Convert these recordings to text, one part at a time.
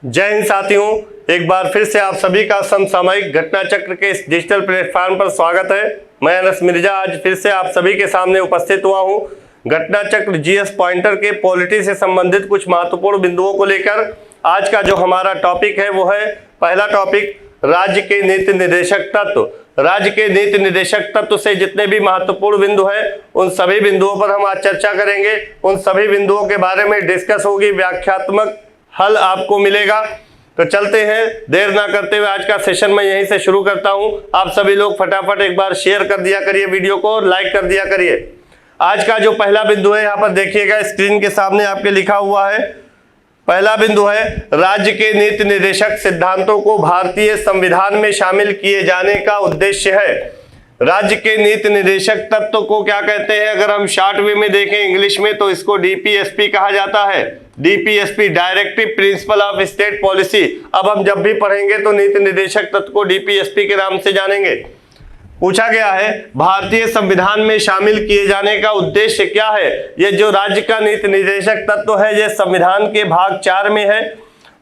जय हिंद साथियों, एक बार फिर से आप सभी का समसामयिक घटना चक्र के इस डिजिटल प्लेटफॉर्म पर स्वागत है। मैं अनस मिर्जा आज फिर से आप सभी के सामने उपस्थित हुआ हूं। घटना चक्र जीएस पॉइंटर के पॉलिटी से संबंधित कुछ महत्वपूर्ण बिंदुओं को लेकर आज का जो हमारा टॉपिक है वो है पहला टॉपिक, राज्य के नीति निर्देशक तत्व। राज्य के नीति निर्देशक तत्व से जितने भी महत्वपूर्ण बिंदु हैं उन सभी बिंदुओं पर हम आज चर्चा करेंगे। उन सभी बिंदुओं के बारे में डिस्कस होगी, व्याख्यात्मक हल आपको मिलेगा। तो चलते हैं, देर ना करते हुए आज का सेशन मैं यहीं से शुरू करता हूं। आप सभी लोग फटाफट एक बार शेयर कर दिया करिए वीडियो को और लाइक कर दिया करिए। आज का जो पहला बिंदु है यहाँ पर देखिएगा, स्क्रीन के सामने आपके लिखा हुआ है। पहला बिंदु है, राज्य के नीति निर्देशक सिद्धांतों को भारतीय संविधान में शामिल किए जाने का उद्देश्य है। राज्य के नीति निर्देशक तत्व को क्या कहते हैं? अगर हम शॉर्ट वे में देखें इंग्लिश में तो इसको डीपीएसपी कहा जाता है। DPSP, directive principle of state policy. अब हम जब भी पढ़ेंगे तो नीति निर्देशक तत्व को डीपीएसपी के नाम से जानेंगे। पूछा गया है भारतीय संविधान में शामिल किए जाने का उद्देश्य क्या है। ये जो राज्य का नीति निर्देशक तत्व है ये संविधान के भाग 4 में है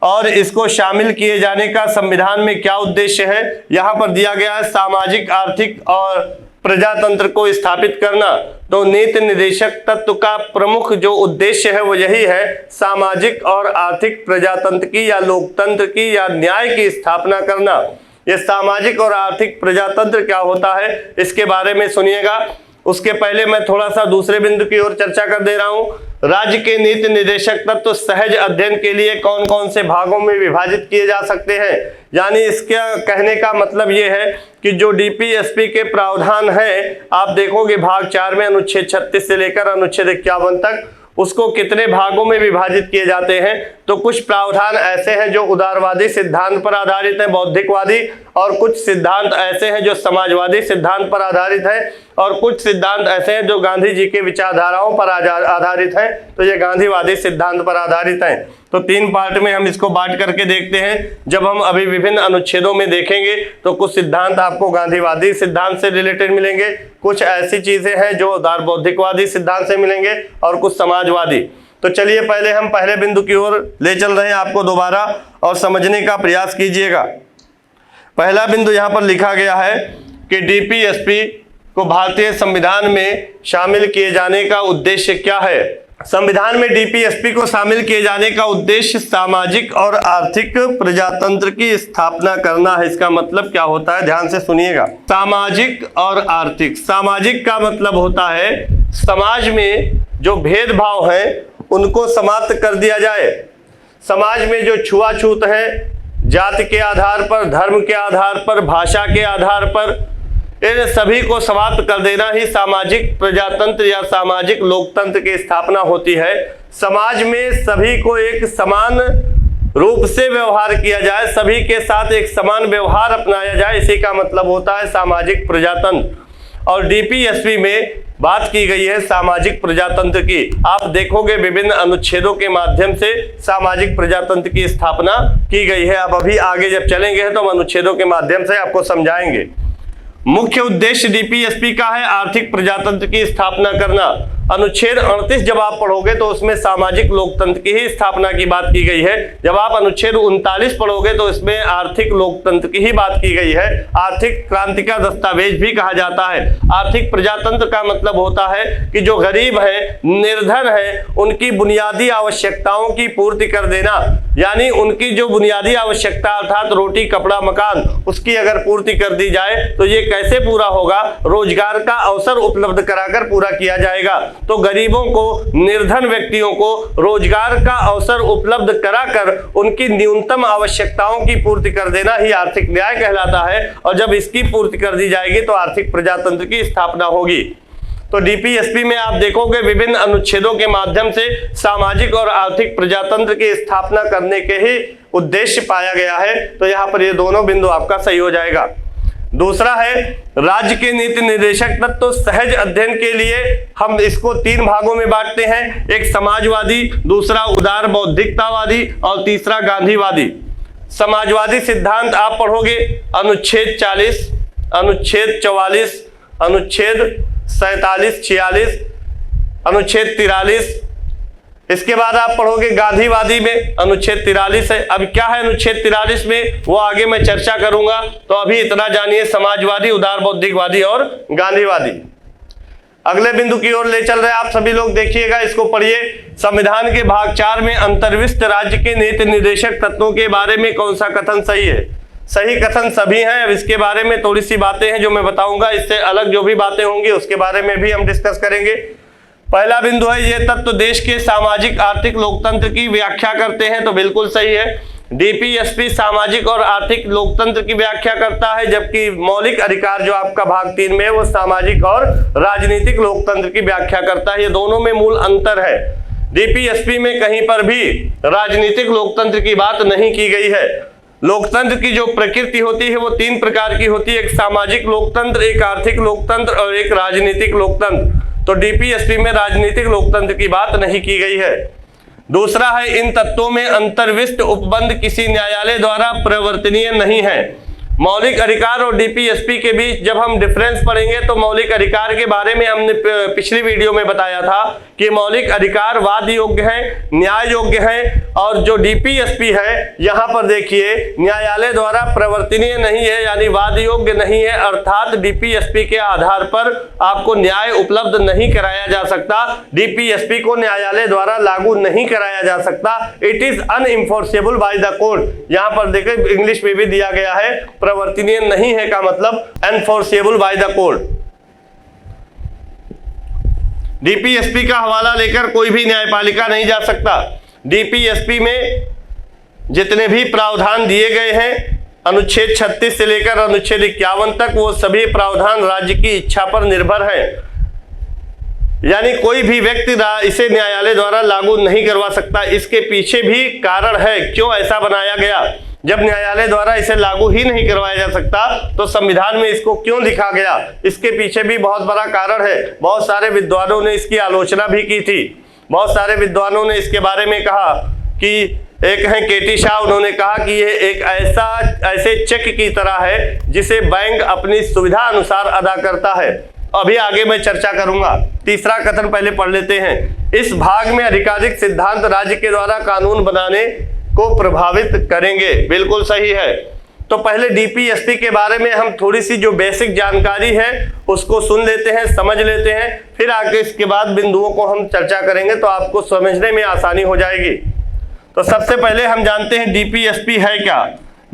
और इसको शामिल किए जाने का संविधान में क्या उद्देश्य है यहाँ पर दिया गया है, सामाजिक, आर्थिक और प्रजातंत्र को स्थापित करना। तो नीति निर्देशक तत्व का प्रमुख जो उद्देश्य है वो यही है, सामाजिक और आर्थिक प्रजातंत्र की या लोकतंत्र की या न्याय की स्थापना करना। ये सामाजिक और आर्थिक प्रजातंत्र क्या होता है इसके बारे में सुनिएगा। उसके पहले मैं थोड़ा सा दूसरे बिंदु की ओर चर्चा कर दे रहा हूं। राज्य के नीति निर्देशक तत्व सहज अध्ययन के लिए कौन कौन से भागों में विभाजित किए जा सकते हैं। यानी इसका कहने का मतलब ये है कि जो डीपीएसपी के प्रावधान है, आप देखोगे भाग 4 में अनुच्छेद 36 से लेकर अनुच्छेद 51 तक उसको कितने भागों में विभाजित किए जाते हैं। तो कुछ प्रावधान ऐसे हैं जो उदारवादी सिद्धांत पर आधारित हैं, बौद्धिकवादी, और कुछ सिद्धांत ऐसे हैं जो समाजवादी सिद्धांत पर आधारित हैं, और कुछ सिद्धांत ऐसे हैं जो गांधी जी के विचारधाराओं पर आधारित हैं। तो ये गांधीवादी सिद्धांत पर आधारित हैं। तो 3 पार्ट में हम इसको बांट करके देखते हैं। जब हम अभी विभिन्न अनुच्छेदों में देखेंगे तो कुछ सिद्धांत आपको गांधीवादी सिद्धांत से रिलेटेड मिलेंगे, कुछ ऐसी चीजें हैं जो उदार बौद्धिकवादी सिद्धांत से मिलेंगे और कुछ समाजवादी। तो चलिए पहले हम पहले बिंदु की ओर ले चल रहे हैं आपको दोबारा, और समझने का प्रयास कीजिएगा। पहला बिंदु यहाँ पर लिखा गया है कि डीपीएसपी को भारतीय संविधान में शामिल किए जाने का उद्देश्य क्या है। संविधान में डीपीएसपी को शामिल किए जाने का उद्देश्य सामाजिक और आर्थिक प्रजातंत्र की स्थापना करना है। इसका मतलब क्या होता है, ध्यान से सुनिएगा। सामाजिक और आर्थिक, सामाजिक का मतलब होता है समाज में जो भेदभाव है उनको समाप्त कर दिया जाए। समाज में जो छुआछूत है, जाति के आधार पर, धर्म के आधार पर, भाषा के आधार पर, इन सभी को समाप्त कर देना ही सामाजिक प्रजातंत्र या सामाजिक लोकतंत्र की स्थापना होती है। समाज में सभी को एक समान रूप से व्यवहार किया जाए, सभी के साथ एक समान व्यवहार अपनाया जाए, इसी का मतलब होता है सामाजिक प्रजातंत्र। और डीपीएसपी में बात की गई है सामाजिक प्रजातंत्र की। आप देखोगे विभिन्न अनुच्छेदों के माध्यम से सामाजिक प्रजातंत्र की स्थापना की गई है। अब अभी आगे जब चलेंगे तो हम अनुच्छेदों के माध्यम से आपको समझाएंगे। मुख्य उद्देश्य डीपीएसपी का है आर्थिक प्रजातंत्र की स्थापना करना। अनुच्छेद 38 जब आप पढ़ोगे तो उसमें सामाजिक लोकतंत्र की ही स्थापना की बात की गई है। जब आप अनुच्छेद 39 पढ़ोगे तो इसमें आर्थिक लोकतंत्र की ही बात की गई है। आर्थिक क्रांति का दस्तावेज भी कहा जाता है। आर्थिक प्रजातंत्र का मतलब होता है कि जो गरीब है, निर्धन है, उनकी बुनियादी आवश्यकताओं की पूर्ति कर देना। यानी उनकी जो बुनियादी आवश्यकता अर्थात रोटी, कपड़ा, मकान, उसकी अगर पूर्ति कर दी जाए तो ये कैसे पूरा होगा? रोजगार का अवसर उपलब्ध कराकर पूरा किया जाएगा। तो गरीबों को, निर्धन व्यक्तियों को रोजगार का अवसर उपलब्ध कराकर उनकी न्यूनतम आवश्यकताओं की पूर्ति कर देना ही आर्थिक न्याय कहलाता है। और जब इसकी पूर्ति कर दी जाएगी तो आर्थिक प्रजातंत्र की स्थापना होगी। तो डीपीएसपी में आप देखोगे विभिन्न अनुच्छेदों के माध्यम से सामाजिक और आर्थिक प्रजातंत्र की स्थापना करने के ही उद्देश्य पाया गया है। तो यहाँ पर ये दोनों बिंदु आपका सही हो जाएगा। दूसरा है राज्य के नीति निर्देशक तत्व। तो सहज अध्ययन के लिए हम इसको 3 भागों में बांटते हैं, एक समाजवादी, दूसरा उदार बौद्धिकतावादी और तीसरा गांधीवादी। समाजवादी सिद्धांत आप पढ़ोगे अनुच्छेद 40, अनुच्छेद 44, अनुच्छेद 47, 46, अनुच्छेद 43, इसके बाद आप पढ़ोगे गांधीवादी में अनुच्छेद 43 है। अब क्या है अनुच्छेद 43 में वो आगे मैं चर्चा करूंगा, तो अभी इतना जानिए समाजवादी, उदार बौद्धिकवादी और गांधीवादी। अगले बिंदु की ओर ले चल रहे आप सभी लोग, देखिएगा, इसको पढ़िए। संविधान के भाग 4 में अंतर्विष्ट राज्य के नीति निर्देशक तत्वों के बारे में कौन सा कथन सही है? सही कथन सभी हैं। अब इसके बारे में थोड़ी सी बातें हैं जो मैं बताऊंगा, इससे अलग जो भी बातें होंगी उसके बारे में भी हम डिस्कस करेंगे। पहला बिंदु है ये तत्व देश के सामाजिक आर्थिक लोकतंत्र की व्याख्या करते हैं, तो बिल्कुल सही है। डीपीएसपी सामाजिक और आर्थिक लोकतंत्र की व्याख्या करता है, जबकि मौलिक अधिकार जो आपका भाग 3 में है वो सामाजिक और राजनीतिक लोकतंत्र की व्याख्या करता है। ये दोनों में मूल अंतर है। डीपीएसपी में कहीं पर भी राजनीतिक लोकतंत्र की बात नहीं की गई है। लोकतंत्र की जो प्रकृति होती है वो 3 प्रकार की होती है, एक सामाजिक लोकतंत्र, एक आर्थिक लोकतंत्र और एक राजनीतिक लोकतंत्र। तो डीपीएसपी में राजनीतिक लोकतंत्र की बात नहीं की गई है। दूसरा है इन तत्वों में अंतर्विष्ट उपबंध किसी न्यायालय द्वारा प्रवर्तनीय नहीं है। मौलिक अधिकार और डीपीएसपी के बीच जब हम डिफरेंस पढ़ेंगे तो मौलिक अधिकार के बारे में हमने पिछली वीडियो में बताया था कि मौलिक अधिकार वाद योग्य है, न्याय योग्य है, और जो डीपीएसपी है यहाँ पर देखिए न्यायालय द्वारा प्रवर्तनीय नहीं है, यानी वाद योग्य नहीं है, अर्थात डीपीएसपी के आधार पर आपको न्याय उपलब्ध नहीं कराया जा सकता। डीपीएसपी को न्यायालय द्वारा लागू नहीं कराया जा सकता। It is unenforceable by the court. यहाँ पर देखिए इंग्लिश में भी दिया गया है, प्रवर्तनीय नहीं है का मतलब enforceable bye the court. DPSP का हवाला लेकर कोई भी न्यायपालिका नहीं जा सकता। डीपीएसपी में जितने भी प्रावधान दिए गए हैं अनुच्छेद 36 से लेकर अनुच्छेद 51 तक, वो सभी प्रावधान राज्य की इच्छा पर निर्भर हैं। यानी कोई भी व्यक्ति इसे न्यायालय द्वारा लागू नहीं करवा सकता। इसके पीछे भी कारण है क्यों ऐसा बनाया गया। जब न्यायालय द्वारा इसे लागू ही नहीं करवाया जा सकता तो संविधान में इसको क्यों लिखा गया, इसके पीछे भी बहुत बड़ा कारण है। बहुत सारे विद्वानों ने इसकी आलोचना भी की थी। बहुत सारे विद्वानों ने इसके बारे में कहा कि एक है केटी शाह, उन्होंने कहा कि ये एक ऐसे चेक की तरह है जिसे बैंक अपनी सुविधा अनुसार अदा करता है। अभी आगे मैं चर्चा करूंगा। तीसरा कथन पहले पढ़ लेते हैं। इस भाग में आधिकारिक सिद्धांत राज्य के द्वारा कानून बनाने को प्रभावित करेंगे। बिल्कुल सही है। तो पहले डीपीएसपी के बारे में हम थोड़ी सी जो बेसिक जानकारी है उसको सुन लेते हैं, समझ लेते हैं, फिर आगे इसके बाद बिंदुओं को हम चर्चा करेंगे तो आपको समझने में आसानी हो जाएगी। तो सबसे पहले हम जानते हैं डीपीएसपी है क्या।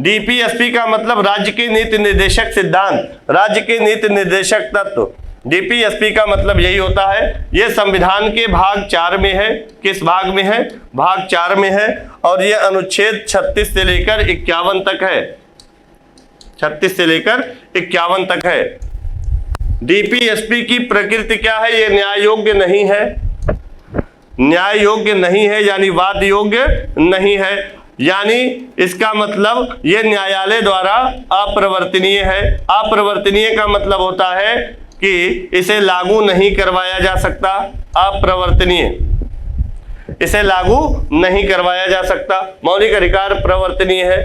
डीपीएसपी का मतलब राज्य के नीति निर्देशक सिद्धांत, राज्य के नीति निर्देशक तत्व। डीपीएसपी का मतलब यही होता है। यह संविधान के भाग 4 में है। किस भाग में है? भाग 4 में है, और यह अनुच्छेद 36 से लेकर 51 तक है। 36 से लेकर 51 तक है। डीपीएसपी की प्रकृति क्या है? यह न्याय योग्य नहीं है। न्याय योग्य नहीं है यानी वाद योग्य नहीं है, यानी इसका मतलब यह न्यायालय द्वारा अप्रवर्तनीय है। अप्रवर्तनीय का मतलब होता है कि इसे लागू नहीं करवाया जा सकता। अप्रवर्तनीय, इसे लागू नहीं करवाया जा सकता। मौलिक अधिकार प्रवर्तनीय है।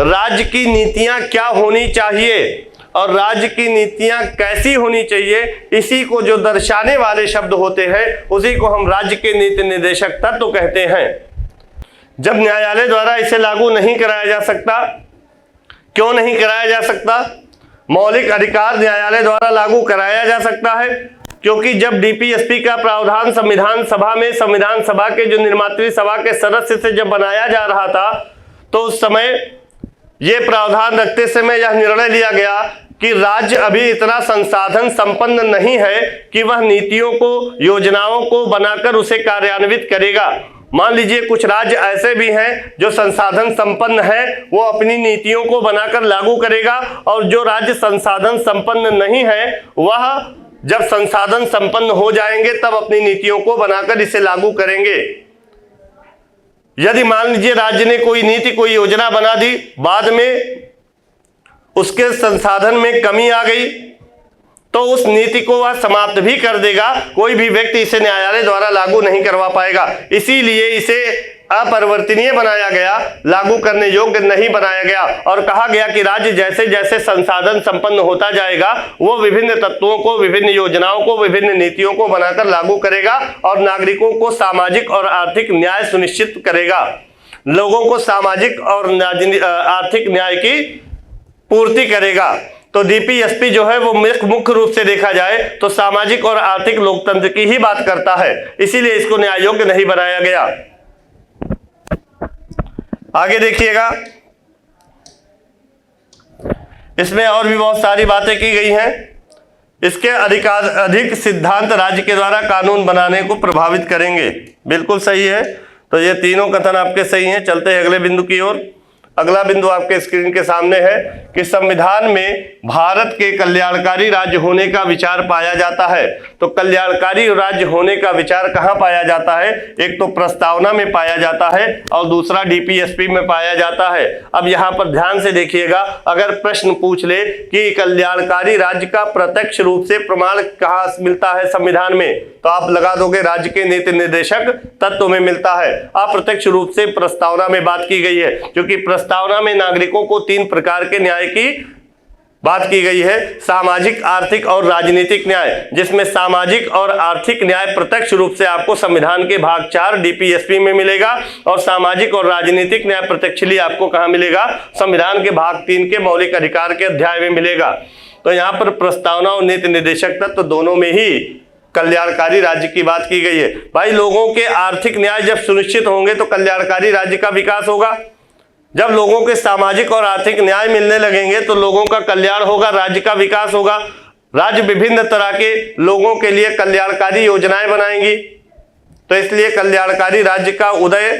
राज्य की नीतियां क्या होनी चाहिए और राज्य की नीतियां कैसी होनी चाहिए, इसी को जो दर्शाने वाले शब्द होते हैं उसी को हम राज्य के नीति निर्देशक तत्व कहते हैं। जब न्यायालय द्वारा इसे लागू नहीं कराया जा सकता, क्यों नहीं कराया जा सकता? मौलिक अधिकार न्यायालय द्वारा लागू कराया जा सकता है क्योंकि जब डीपीएसपी का प्रावधान संविधान सभा में, संविधान सभा के जो निर्मात्री सभा के सदस्य से जब बनाया जा रहा था तो उस समय यह प्रावधान रखते समय यह निर्णय लिया गया कि राज्य अभी इतना संसाधन संपन्न नहीं है कि वह नीतियों को, योजनाओं को बनाकर उसे कार्यान्वित करेगा। मान लीजिए कुछ राज्य ऐसे भी हैं जो संसाधन संपन्न है, वो अपनी नीतियों को बनाकर लागू करेगा, और जो राज्य संसाधन संपन्न नहीं है वह जब संसाधन संपन्न हो जाएंगे तब अपनी नीतियों को बनाकर इसे लागू करेंगे। यदि मान लीजिए राज्य ने कोई नीति, कोई योजना बना दी, बाद में उसके संसाधन में कमी आ गई तो उस नीति को वह समाप्त भी कर देगा। कोई भी व्यक्ति इसे न्यायालय द्वारा लागू नहीं करवा पाएगा। इसीलिए इसे अपरिवर्तनीय बनाया गया, लागू करने योग्य नहीं बनाया गया। और कहा गया कि राज्य जैसे जैसे संसाधन संपन्न होता जाएगा वो विभिन्न तत्वों को, विभिन्न योजनाओं को, विभिन्न नीतियों को बनाकर लागू करेगा और नागरिकों को सामाजिक और आर्थिक न्याय सुनिश्चित करेगा, लोगों को सामाजिक और आर्थिक न्याय की पूर्ति करेगा। तो डीपीएसपी जो है वो मुख्य रूप से देखा जाए तो सामाजिक और आर्थिक लोकतंत्र की ही बात करता है, इसीलिए इसको न्याय योग्य नहीं बनाया गया। आगे देखिएगा, इसमें और भी बहुत सारी बातें की गई हैं। इसके अधिक सिद्धांत राज्य के द्वारा कानून बनाने को प्रभावित करेंगे, बिल्कुल सही है। तो ये तीनों कथन आपके सही हैं। चलते हैं अगले बिंदु की ओर। अगला बिंदु आपके स्क्रीन के सामने है कि संविधान में भारत के कल्याणकारी राज्य होने का विचार पाया जाता है। तो कल्याणकारी राज्य होने का विचार कहाँ पाया जाता है? एक तो प्रस्तावना में पाया जाता है और दूसरा डीपीएसपी में पाया जाता है। अब यहाँ पर ध्यान से देखिएगा, अगर प्रश्न पूछ ले कि कल्याणकारी राज्य का प्रत्यक्ष रूप से प्रमाण कहाँ मिलता है संविधान में, तो आप लगा दोगे राज्य के नीति निर्देशक तत्व में मिलता है। अप्रत्यक्ष रूप से प्रस्तावना में बात की गई है, क्योंकि प्रस्तावना में नागरिकों को 3 प्रकार के न्याय की बात की गई है, सामाजिक, आर्थिक और राजनीतिक न्याय, जिसमें सामाजिक और आर्थिक न्याय प्रत्यक्ष रूप से आपको संविधान के भाग 4 डीपीएसपी में मिलेगा और सामाजिक और राजनीतिक न्याय प्रत्यक्षली आपको कहां मिलेगा? संविधान के भाग 3 के मौलिक अधिकार के अध्याय में मिलेगा। तो यहां पर प्रस्तावना और नीति निर्देशक तत्व दोनों में ही कल्याणकारी राज्य की बात की गई है। भाई, लोगों के आर्थिक न्याय जब सुनिश्चित होंगे तो कल्याणकारी राज्य का विकास होगा। जब लोगों के सामाजिक और आर्थिक न्याय मिलने लगेंगे तो लोगों का कल्याण होगा, राज्य का विकास होगा। राज्य विभिन्न तरह के लोगों के लिए कल्याणकारी योजनाएं बनाएंगी। तो इसलिए कल्याणकारी राज्य का उदय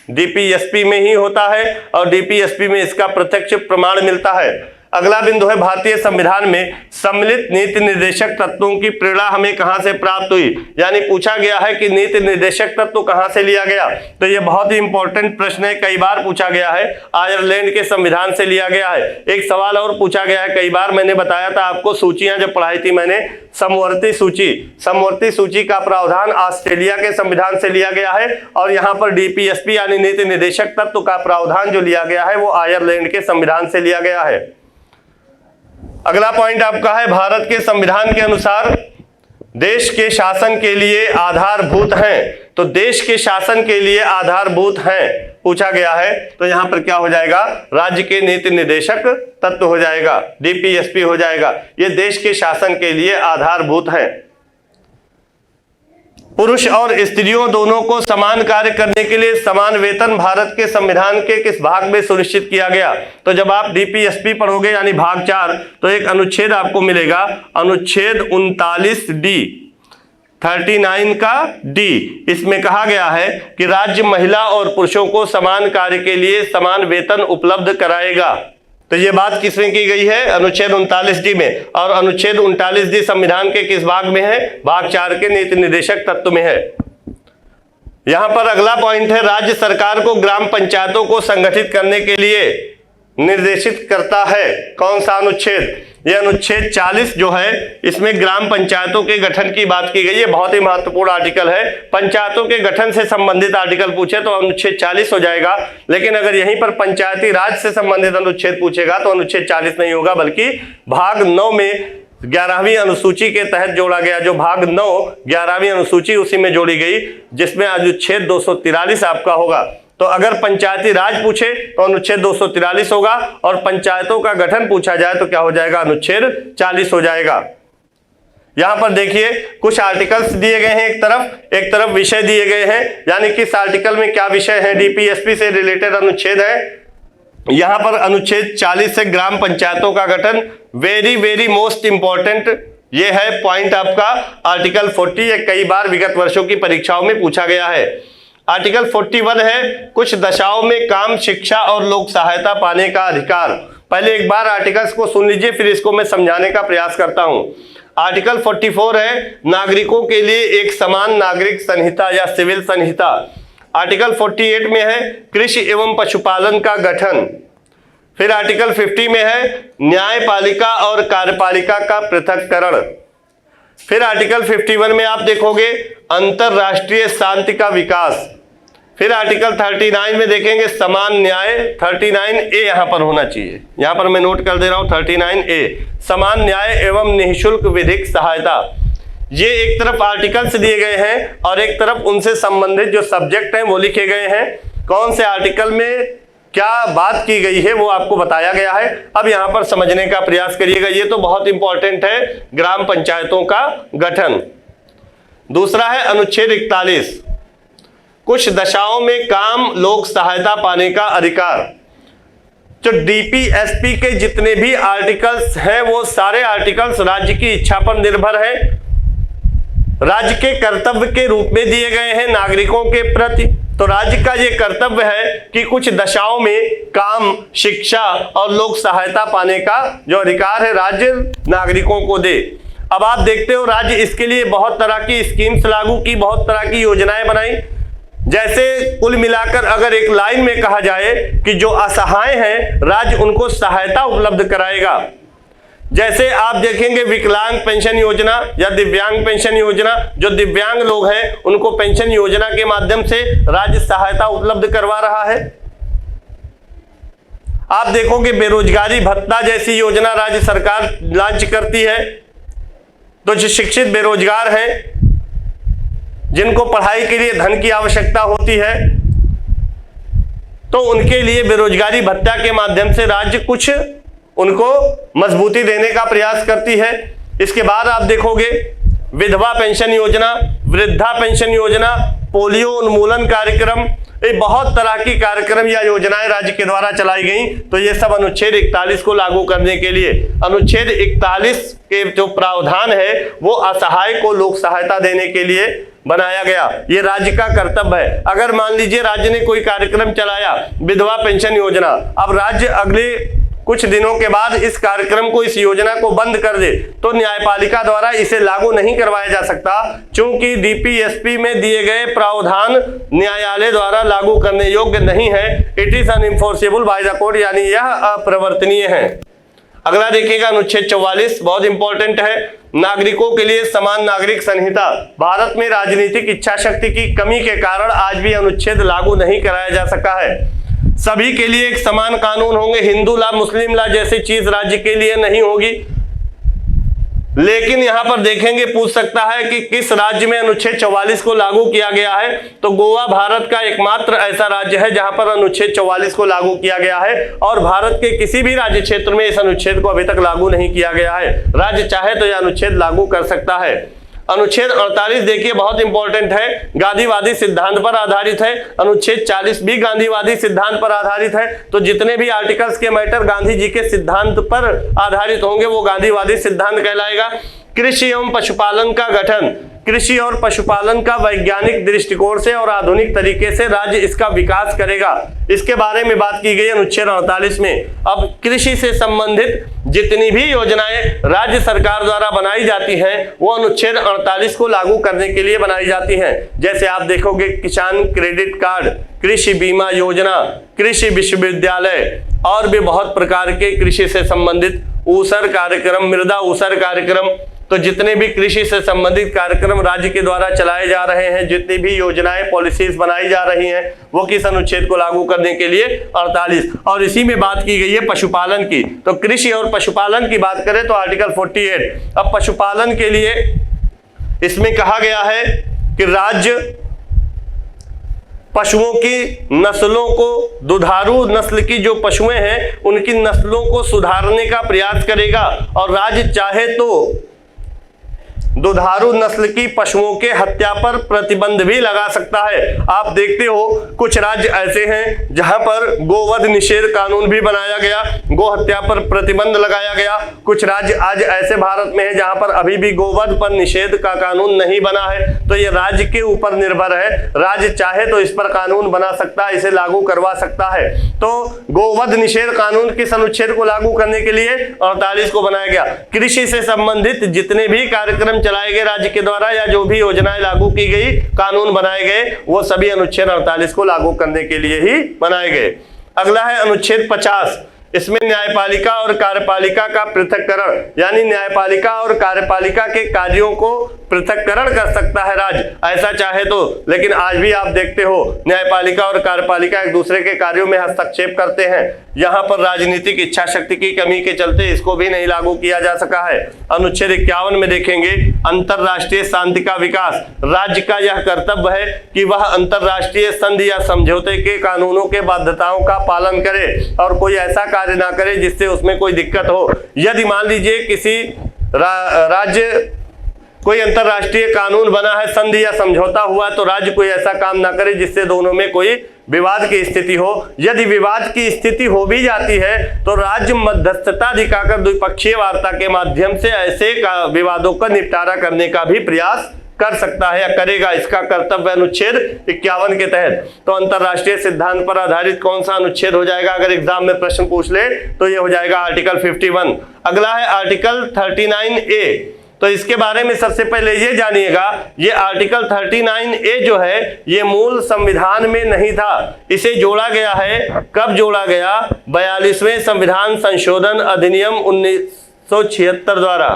डीपीएसपी में ही होता है और डीपीएसपी में इसका प्रत्यक्ष प्रमाण मिलता है। अगला बिंदु है, भारतीय संविधान में सम्मिलित नीति निर्देशक तत्वों की प्रेरणा हमें कहां से प्राप्त हुई? यानी पूछा गया है कि नीति निर्देशक तत्व कहां से लिया गया। तो यह बहुत ही इंपॉर्टेंट प्रश्न है, कई बार पूछा गया है। आयरलैंड के संविधान से लिया गया है। एक सवाल और पूछा गया है, कई बार मैंने बताया था आपको, सूचियां जब पढ़ाई थी मैंने, समवर्ती सूची का प्रावधान ऑस्ट्रेलिया के संविधान से लिया गया है और यहाँ पर डीपीएसपी यानी नीति निर्देशक तत्व का प्रावधान जो लिया गया है वो आयरलैंड के संविधान से लिया गया है। अगला पॉइंट आपका है, भारत के संविधान के अनुसार देश के शासन के लिए आधारभूत हैं। तो देश के शासन के लिए आधारभूत हैं पूछा गया है, तो यहां पर क्या हो जाएगा? राज्य के नीति निर्देशक तत्व हो जाएगा, डीपीएसपी हो जाएगा। ये देश के शासन के लिए आधारभूत हैं। पुरुष और स्त्रियों दोनों को समान कार्य करने के लिए समान वेतन भारत के संविधान के किस भाग में सुनिश्चित किया गया? तो जब आप डीपीएसपी पढ़ोगे यानी भाग 4, तो एक अनुच्छेद आपको मिलेगा, अनुच्छेद 39 का डी। इसमें कहा गया है कि राज्य महिला और पुरुषों को समान कार्य के लिए समान वेतन उपलब्ध कराएगा। तो ये बात किसमें की गई है? अनुच्छेद 39D में। और अनुच्छेद 39D संविधान के किस भाग में है? भाग 4 के नीति निर्देशक तत्व में है। यहां पर अगला पॉइंट है, राज्य सरकार को ग्राम पंचायतों को संगठित करने के लिए निर्देशित करता है। कौन सा अनुच्छेद? यह अनुच्छेद 40 जो है, इसमें ग्राम पंचायतों के गठन की बात की गई है। बहुत ही महत्वपूर्ण आर्टिकल है। पंचायतों के गठन से संबंधित आर्टिकल पूछे तो अनुच्छेद 40 हो जाएगा, लेकिन अगर यहीं पर पंचायती राज से संबंधित अनुच्छेद पूछेगा तो अनुच्छेद 40 नहीं होगा, बल्कि भाग 9 में 11वीं अनुसूची के तहत जोड़ा गया। जो भाग 9 11वीं अनुसूची उसी में जोड़ी गई, जिसमें अनुच्छेद 243 आपका होगा। तो अगर पंचायती राज पूछे तो अनुच्छेद 243 होगा और पंचायतों का गठन पूछा जाए तो क्या हो जाएगा? अनुच्छेद 40 हो जाएगा। यहां पर देखिए कुछ आर्टिकल्स दिए गए हैं, एक तरफ विषय दिए गए हैं, यानी किस आर्टिकल में क्या विषय है, डीपीएसपी से रिलेटेड अनुच्छेद है। यहां पर अनुच्छेद 40 से ग्राम पंचायतों का गठन, वेरी मोस्ट इंपॉर्टेंट ये है पॉइंट आपका आर्टिकल 40। ये कई बार विगत वर्षों की परीक्षाओं में पूछा गया है। आर्टिकल 41 है, कुछ दशाओं में काम, शिक्षा और लोक सहायता पाने का अधिकार। पहले एक बार आर्टिकल्स को सुन लीजिए, फिर इसको मैं समझाने का प्रयास करता हूं। आर्टिकल 44 है, नागरिकों के लिए एक समान नागरिक संहिता या सिविल संहिता। आर्टिकल 48 में है कृषि एवं पशुपालन का गठन। फिर आर्टिकल 50 में है न्यायपालिका और कार्यपालिका का पृथक्करण। फिर आर्टिकल 51 में आप देखोगे अंतरराष्ट्रीय शांति का विकास। फिर आर्टिकल 39 में देखेंगे समान न्याय, 39A यहां पर होना चाहिए, यहां पर मैं नोट कर दे रहा हूं 39A, समान न्याय एवं निःशुल्क विधिक सहायता। ये एक तरफ आर्टिकल्स दिए गए हैं और एक तरफ उनसे संबंधित जो सब्जेक्ट हैं वो लिखे गए हैं। कौन से आर्टिकल में क्या बात की गई है वो आपको बताया गया है। अब यहां पर समझने का प्रयास करिएगा, ये तो बहुत इंपॉर्टेंट है, ग्राम पंचायतों का गठन। दूसरा है अनुच्छेद 41, कुछ दशाओं में काम लोक सहायता पाने का अधिकार। जो डीपीएसपी के जितने भी आर्टिकल्स हैं वो सारे आर्टिकल्स राज्य की इच्छा पर निर्भर है, राज्य के कर्तव्य के रूप में दिए गए हैं नागरिकों के प्रति। तो राज्य का ये कर्तव्य है कि कुछ दशाओं में काम, शिक्षा और लोक सहायता पाने का जो अधिकार है राज्य नागरिकों को दे। अब आप देखते हो राज्य इसके लिए बहुत तरह की स्कीम्स लागू की, बहुत तरह की योजनाएं बनाई। जैसे कुल मिलाकर अगर एक लाइन में कहा जाए कि जो असहाय हैं राज्य उनको सहायता उपलब्ध कराएगा। जैसे आप देखेंगे विकलांग पेंशन योजना या दिव्यांग पेंशन योजना, जो दिव्यांग लोग हैं उनको पेंशन योजना के माध्यम से राज्य सहायता उपलब्ध करवा रहा है। आप देखोगे बेरोजगारी भत्ता जैसी योजना राज्य सरकार लॉन्च करती है। तो जो शिक्षित बेरोजगार हैं, जिनको पढ़ाई के लिए धन की आवश्यकता होती है, तो उनके लिए बेरोजगारी भत्ता के माध्यम से राज्य कुछ उनको मजबूती देने का प्रयास करती है। इसके बाद आप देखोगे विधवा पेंशन योजना, वृद्धा पेंशन योजना, पोलियो उन्मूलन कार्यक्रम, ये बहुत तरह की कार्यक्रम या योजनाएं राज्य के द्वारा चलाई गई। तो ये सब अनुच्छेद 41 को लागू करने के लिए, अनुच्छेद 41 के जो प्रावधान है वो असहाय को लोक सहायता देने के लिए बनाया गया। ये राज्य का कर्तव्य है। अगर मान लीजिए राज्य ने कोई कार्यक्रम चलाया विधवा पेंशन योजना, अब राज्य अगले कुछ दिनों के बाद इस कार्यक्रम को, इस योजना को बंद कर दे तो न्यायपालिका द्वारा इसे लागू नहीं करवाया जा सकता, क्योंकि डीपीएसपी में दिए गए प्रावधान न्यायालय द्वारा लागू करने योग्य नहीं है। It is unenforceable by the court, यानी यह अप्रवर्तनीय है। अगला देखिएगा अनुच्छेद 44, बहुत इंपॉर्टेंट है, नागरिकों के लिए समान नागरिक संहिता। भारत में राजनीतिक इच्छा शक्ति की कमी के कारण आज भी अनुच्छेद लागू नहीं कराया जा सका है। सभी के लिए एक समान कानून होंगे, हिंदू ला, मुस्लिम ला जैसी चीज राज्य के लिए नहीं होगी। लेकिन यहां पर देखेंगे, पूछ सकता है कि किस राज्य में अनुच्छेद 44 को लागू किया गया है, तो गोवा भारत का एकमात्र ऐसा राज्य है जहां पर अनुच्छेद 44 को लागू किया गया है, और भारत के किसी भी राज्य क्षेत्र में इस अनुच्छेद को अभी तक लागू नहीं किया गया है। राज्य चाहे तो यह अनुच्छेद लागू कर सकता है। अनुच्छेद 48 देखिए बहुत इंपॉर्टेंट है, गांधीवादी सिद्धांत पर आधारित है। अनुच्छेद 40 भी गांधीवादी सिद्धांत पर आधारित है। तो जितने भी आर्टिकल्स के मैटर गांधी जी के सिद्धांत पर आधारित होंगे वो गांधीवादी सिद्धांत कहलाएगा। कृषि एवं पशुपालन का गठन, कृषि और पशुपालन का वैज्ञानिक दृष्टिकोण से और आधुनिक तरीके से राज्य इसका विकास करेगा, इसके बारे में बात की गई अनुच्छेद 48 में। अब कृषि से संबंधित जितनी भी योजनाएं राज्य सरकार द्वारा बनाई जाती हैं वो अनुच्छेद 48 को लागू करने के लिए बनाई जाती हैं। जैसे आप देखोगे किसान क्रेडिट कार्ड, कृषि बीमा योजना, कृषि विश्वविद्यालय और भी बहुत प्रकार के कृषि से संबंधित ऊसर कार्यक्रम, मृदा ऊसर कार्यक्रम। तो जितने भी कृषि से संबंधित कार्यक्रम राज्य के द्वारा चलाए जा रहे हैं, जितनी भी योजनाएं पॉलिसीज बनाई जा रही हैं, वो किस अनुच्छेद को लागू करने के लिए 48। और इसी में बात की गई है पशुपालन की। तो कृषि और पशुपालन की बात करें तो आर्टिकल 48। अब पशुपालन के लिए इसमें कहा गया है कि राज्य पशुओं की नस्लों को, दुधारू नस्ल की जो पशुएं हैं उनकी नस्लों को सुधारने का प्रयास करेगा, और राज्य चाहे तो दुधारू नस्ल की पशुओं के हत्या पर प्रतिबंध भी लगा सकता है। आप देखते हो कुछ राज्य ऐसे हैं जहां पर गोवध निषेध कानून भी बनाया गया, गो हत्या पर प्रतिबंध लगाया गया। कुछ राज्य आज ऐसे भारत में है जहां पर अभी भी गोवध पर निषेध का कानून नहीं बना है। तो ये राज्य के ऊपर निर्भर है, राज्य चाहे तो इस पर कानून बना सकता है, इसे लागू करवा सकता है। तो गोवध निषेध कानून किस अनुच्छेद को लागू करने के लिए 48 को बनाया गया। कृषि से संबंधित जितने भी कार्यक्रम चलाए गए राज्य के द्वारा या जो भी योजनाएं लागू की गई, कानून बनाए गए, वो सभी अनुच्छेद 48 को लागू करने के लिए ही बनाए गए। अगला है अनुच्छेद 50, इसमें न्यायपालिका और कार्यपालिका का पृथक्करण, यानी न्यायपालिका और कार्यपालिका के कार्यों को पृथक्करण कर सकता है राज्य, ऐसा चाहे तो। लेकिन आज भी आप देखते हो न्यायपालिका और कार्यपालिका एक दूसरे के कार्यों में हस्तक्षेप करते हैं। यहाँ पर राजनीतिक इच्छा शक्ति की कमी के चलते इसको भी नहीं लागू किया जा सका है। अनुच्छेद 51 में देखेंगे, अंतरराष्ट्रीय शांति का विकास। राज्य का यह कर्तव्य है कि वह अंतरराष्ट्रीय संधि या समझौते के कानूनों के बाध्यताओं का पालन करे और कोई ऐसा कार्य ना करे जिससे उसमें कोई दिक्कत हो। यदि मान लीजिए किसी राज्य कोई अंतरराष्ट्रीय कानून बना है, संधि या समझौता हुआ, तो राज्य कोई ऐसा काम ना करे जिससे दोनों में कोई विवाद की स्थिति हो। यदि विवाद की स्थिति हो भी जाती है तो राज्य मध्यस्थता दिखाकर द्विपक्षीय वार्ता के माध्यम से ऐसे विवादों का निपटारा करने का भी प्रयास कर सकता है या करेगा। इसका कर्तव्य अनुच्छेद 51 के तहत। तो अंतरराष्ट्रीय सिद्धांत पर आधारित कौन सा अनुच्छेद हो जाएगा, अगर एग्जाम में प्रश्न पूछ ले तो ये हो जाएगा आर्टिकल 51। अगला है आर्टिकल 39A। तो इसके बारे में सबसे पहले ये जानिएगा, ये आर्टिकल 39A जो है ये मूल संविधान में नहीं था। इसे जोड़ा गया है, कब जोड़ा गया, 42वें संविधान संशोधन अधिनियम 1976 द्वारा।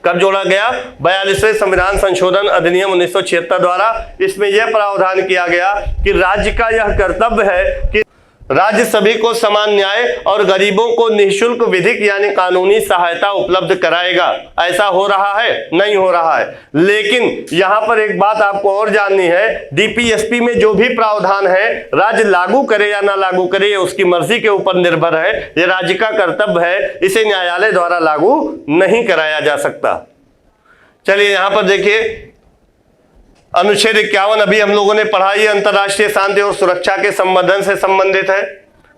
कब जोड़ा गया, 42वें संविधान संशोधन अधिनियम 1976 द्वारा। इसमें यह प्रावधान किया गया कि राज्य का यह कर्तव्य है कि राज्य सभी को समान न्याय और गरीबों को निःशुल्क विधिक यानी कानूनी सहायता उपलब्ध कराएगा। ऐसा हो रहा है? नहीं हो रहा है। लेकिन यहां पर एक बात आपको और जाननी है, डीपीएसपी में जो भी प्रावधान है राज्य लागू करे या ना लागू करे ये उसकी मर्जी के ऊपर निर्भर है। ये राज्य का कर्तव्य है, इसे न्यायालय द्वारा लागू नहीं कराया जा सकता। चलिए यहां पर देखिए, अनुच्छेद 51 अभी हम लोगों ने पढ़ा, ये अंतरराष्ट्रीय शांति और सुरक्षा के संवर्धन से संबंधित है।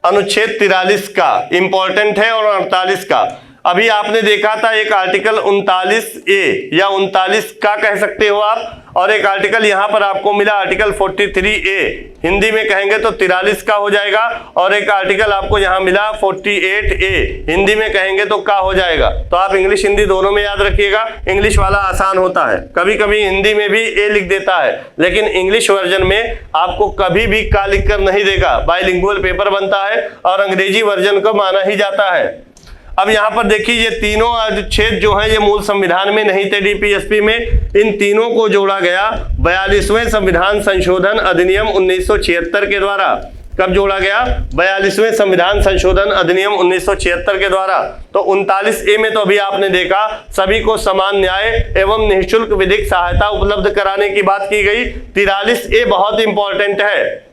अनुच्छेद 43 का इंपॉर्टेंट है और 48 का। अभी आपने देखा था एक आर्टिकल 39A या 39 का कह सकते हो आप, और एक आर्टिकल यहां पर आपको मिला आर्टिकल 43A, हिंदी में कहेंगे तो 43 का हो जाएगा, और एक आर्टिकल आपको यहां मिला 48A, हिंदी में कहेंगे तो का हो जाएगा। तो आप इंग्लिश हिंदी दोनों में याद रखिएगा, इंग्लिश वाला आसान होता है, कभी कभी हिंदी में भी ए लिख देता है, लेकिन इंग्लिश वर्जन में आपको कभी भी का लिख कर नहीं देगा। बाइलिंगुअल पेपर बनता है और अंग्रेजी वर्जन को माना ही जाता है। अब यहाँ पर देखिए, ये तीनों अनुच्छेद जो है ये मूल संविधान में नहीं थे डीपीएसपी में, इन तीनों को जोड़ा गया 42वें संविधान संशोधन अधिनियम 1976 के द्वारा। कब जोड़ा गया, 42वें संविधान संशोधन अधिनियम 1976 के द्वारा। तो 39A में तो अभी आपने देखा सभी को समान न्याय एवं निःशुल्क विधिक सहायता उपलब्ध कराने की बात की गई। 43A बहुत इंपॉर्टेंट है।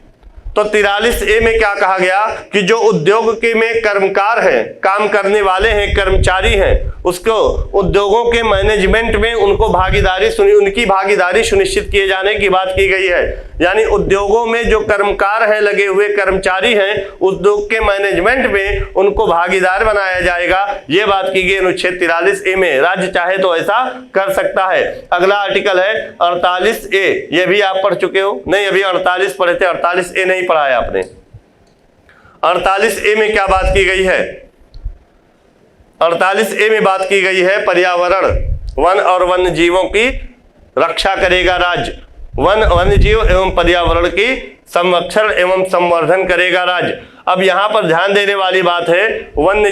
तो 43A में क्या कहा गया कि जो उद्योग के में कर्मकार हैं, काम करने वाले हैं, कर्मचारी हैं, उसको उद्योगों के मैनेजमेंट में उनकी भागीदारी सुनिश्चित किए जाने की बात की गई है। यानी उद्योगों में जो कर्मकार हैं, लगे हुए कर्मचारी हैं, उद्योग के मैनेजमेंट में उनको भागीदार बनाया जाएगा, ये बात की गई अनुच्छेद 43A में। राज्य चाहे तो ऐसा कर सकता है। अगला आर्टिकल है 48A, ये भी आप पढ़ चुके हो, नहीं अभी 48 पढ़े थे, 48A नहीं पढ़ा है आपने। 48A में क्या बात की गई है, 48A में बात की गई है पर्यावरण, वन और वन्य जीवों की रक्षा करेगा राज्य। वन्य जीव एवं पर्यावरण की संरक्षण एवं संवर्धन करेगा राज्य। अब यहाँ पर ध्यान देने वाली बात है, वन्य